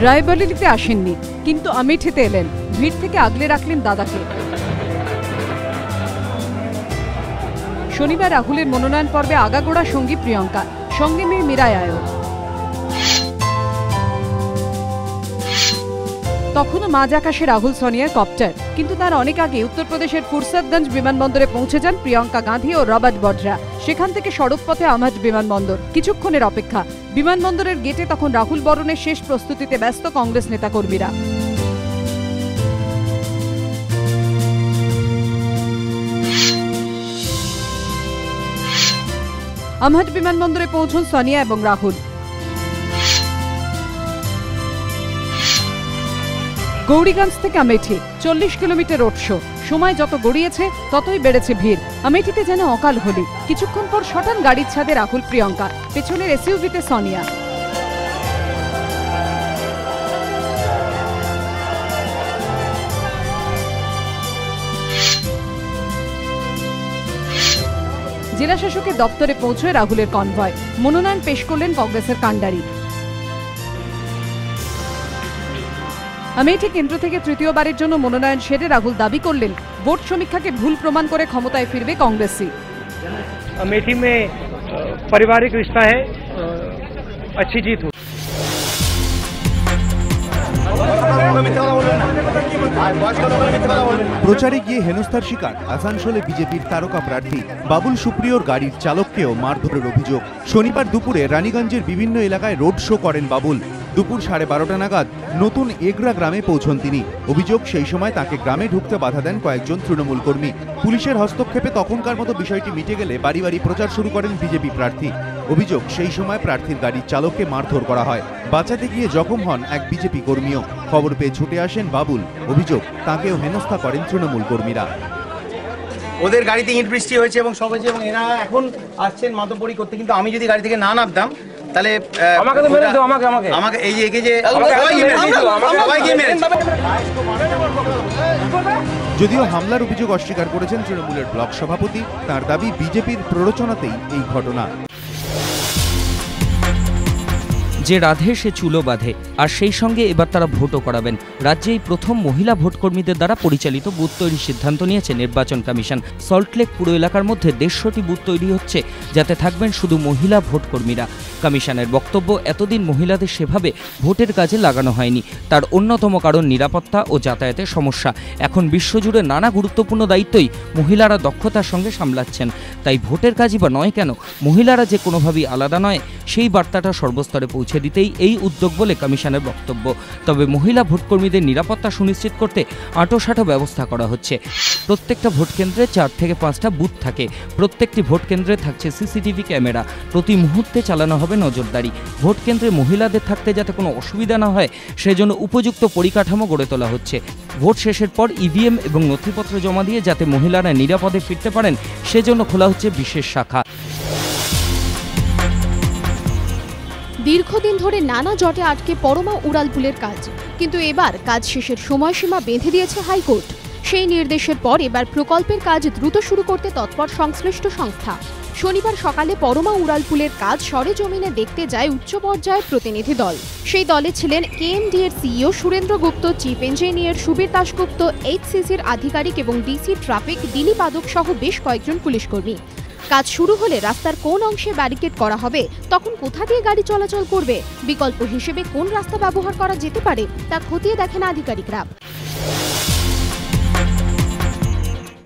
রায়বরেলিতে আসেননি, কিন্তু আমেঠিতে এলেন। ভিড় থেকে আগলে রাখলেন দাদাকে। শনিবার রাহুলের মনোনয়ন পর্বে আগাগোড়া সঙ্গী প্রিয়ঙ্কা, সঙ্গে মেয়ে মীরা আয়ো। তখনও মাঝ আকাশে রাহুল সোনিয়ার কপ্টার, কিন্তু তার অনেক আগে উত্তরপ্রদেশের ফুরসতগঞ্জ বিমানবন্দরে পৌঁছে যান প্রিয়ঙ্কা গান্ধী ও রবার্ট বডরা। সেখান থেকে সড়কপথে আহমেদ বিমানবন্দর। কিছুক্ষণের অপেক্ষা। বিমানবন্দরের গেটে তখন রাহুল বরণের শেষ প্রস্তুতিতে ব্যস্ত কংগ্রেস নেতাকর্মীরা। আহমেদ বিমানবন্দরে পৌঁছন সোনিয়া এবং রাহুল। গৌরীগঞ্জ থেকে আমেঠি 40 কিলোমিটার রোড শো। সময় যত গড়িয়েছে ততই বেড়েছে ভিড়। আমেঠিতে যেন অকাল হোলি। কিছুক্ষণ পর শটান গাড়ির ছাদে রাহুল প্রিয়ঙ্কা, পেছনের এসইউভিতে সোনিয়া। জেলা শাসকের দপ্তরে পৌঁছয় রাহুলের কনভয়। মনোনয়ন পেশ করলেন কংগ্রেসের কাণ্ডারি। আমেঠি কেন্দ্র থেকে তৃতীয়বারের জন্য মনোনয়ন সেরে রাহুল দাবি করলেন, ভোট সমীক্ষাকে ভুল প্রমাণ করে ক্ষমতায় ফিরবে কংগ্রেসই। अमेठी में पारिवारिक रिश्ता है, अच्छी जीत हो। প্রচারে গিয়ে হেনস্থার শিকার আসানসোলে বিজেপির তারকা প্রার্থী বাবুল সুপ্রিয়র গাড়ির চালককেও মারধরের অভিযোগ। শনিবার দুপুরে রানীগঞ্জের বিভিন্ন এলাকায় রোড শো করেন বাবুল। দুপুর 12:30 নাগাদ নতুন এগরা গ্রামে পৌঁছন তিনি। অভিযোগ, সেই সময় তাকে গ্রামে ঢুকতে বাধা দেন কয়েকজন তৃণমূল কর্মী। পুলিশের হস্তক্ষেপে তখনকার মতো বিষয়টি মিটে গেলে বাড়ি বাড়ি প্রচার শুরু করেন বিজেপি প্রার্থী। অভিযোগ, সেই সময় প্রার্থীর গাড়ির চালককে মারধর করা হয়। বাঁচাতে গিয়ে জখম হন এক বিজেপি কর্মীও। খবর পেয়ে ছুটে আসেন বাবুল। অভিযোগ, তাকেও হেনস্থা করেন তৃণমূল কর্মীরা। ওদের গাড়িতে ইট বৃষ্টি হয়েছে এবং সব হয়েছে এবং এরা এখন আসছেন মাতব্বরি করতে, কিন্তু আমি যদি গাড়ি থেকে না নামতাম তাহলে আমাকে এই যে একে যে যদিও হামলার অভিযোগ অস্বীকার করেছেন তৃণমূলের ব্লক সভাপতি। তার দাবি, বিজেপির প্ররোচনাতেই এই ঘটনা। যে রাধে সে চুলো বাঁধে, আর সেই সঙ্গে এবার তারা ভোটও করাবেন। রাজ্যেই প্রথম মহিলা ভোটকর্মীদের দ্বারা পরিচালিত বুথ তৈরির সিদ্ধান্ত নিয়েছে নির্বাচন কমিশন। সল্টলেক পুরো এলাকার মধ্যে 150টি বুথ তৈরি হচ্ছে, যাতে থাকবেন শুধু মহিলা ভোটকর্মীরা। কমিশনের বক্তব্য, এতদিন মহিলাদের সেভাবে ভোটের কাজে লাগানো হয়নি। তার অন্যতম কারণ নিরাপত্তা ও যাতায়াতের সমস্যা। এখন বিশ্বজুড়ে নানা গুরুত্বপূর্ণ দায়িত্বই মহিলারা দক্ষতার সঙ্গে সামলাচ্ছেন। তাই ভোটের কাজই বা নয় কেন, মহিলারা যে কোনোভাবেই আলাদা নয়, সেই বার্তাটা সর্বস্তরে পৌঁছে দিতেই এই উদ্যোগ বলে কমিশনের বক্তব্য। তবে মহিলা ভোটকর্মীদের নিরাপত্তা সুনিশ্চিত করতে আঁটোসাঁটো ব্যবস্থা করা হচ্ছে। প্রত্যেকটা ভোট কেন্দ্রে 4 থেকে 5টা বুথ থাকে। প্রত্যেকটি ভোট কেন্দ্রে থাকছে সিসিটিভি ক্যামেরা। প্রতি মুহূর্তে চালানো হবে নজরদারি। ভোট কেন্দ্রে মহিলাদের থাকতে যাতে কোনো অসুবিধা না হয়, সেজন্য উপযুক্ত পরিকাঠামো গড়ে তোলা হচ্ছে। ভোট শেষের পর ইভিএম এবং নথিপত্র জমা দিয়ে যাতে মহিলারা নিরাপদে ফিরতে পারেন, সেজন্য খোলা হচ্ছে বিশেষ শাখা। দীর্ঘদিন ধরে নানা জটে আটকে পরমা উড়ালপুলের কাজ, কিন্তু এবার কাজ শেষের সময়সীমা বেঁধে দিয়েছে হাইকোর্ট। সেই নির্দেশের পর এবার প্রকল্পের কাজ দ্রুত শুরু করতে তৎপর সংশ্লিষ্ট সংস্থা। শনিবার সকালে পরমা উড়ালপুলের কাজ সরেজমিনে দেখতে যায় উচ্চ পর্যায়ের প্রতিনিধি দল। সেই দলে ছিলেন কেএমডি এর সিইও সুরেন্দ্র গুপ্ত, চিফ ইঞ্জিনিয়ার সুবীর দাশগুপ্ত, এইচসিসির আধিকারিক এবং ডিসি ট্রাফিক দিলীপ আদক সহ বেশ কয়েকজন পুলিশকর্মী। কাজ শুরু হলে রাস্তার কোন অংশে ব্যারিকেড করা হবে, তখন কোথা দিয়ে গাড়ি চলাচল করবে, বিকল্প হিসেবে কোন রাস্তা ব্যবহার করা যেতে পারে, তা খতিয়ে দেখেন আধিকারিকরা।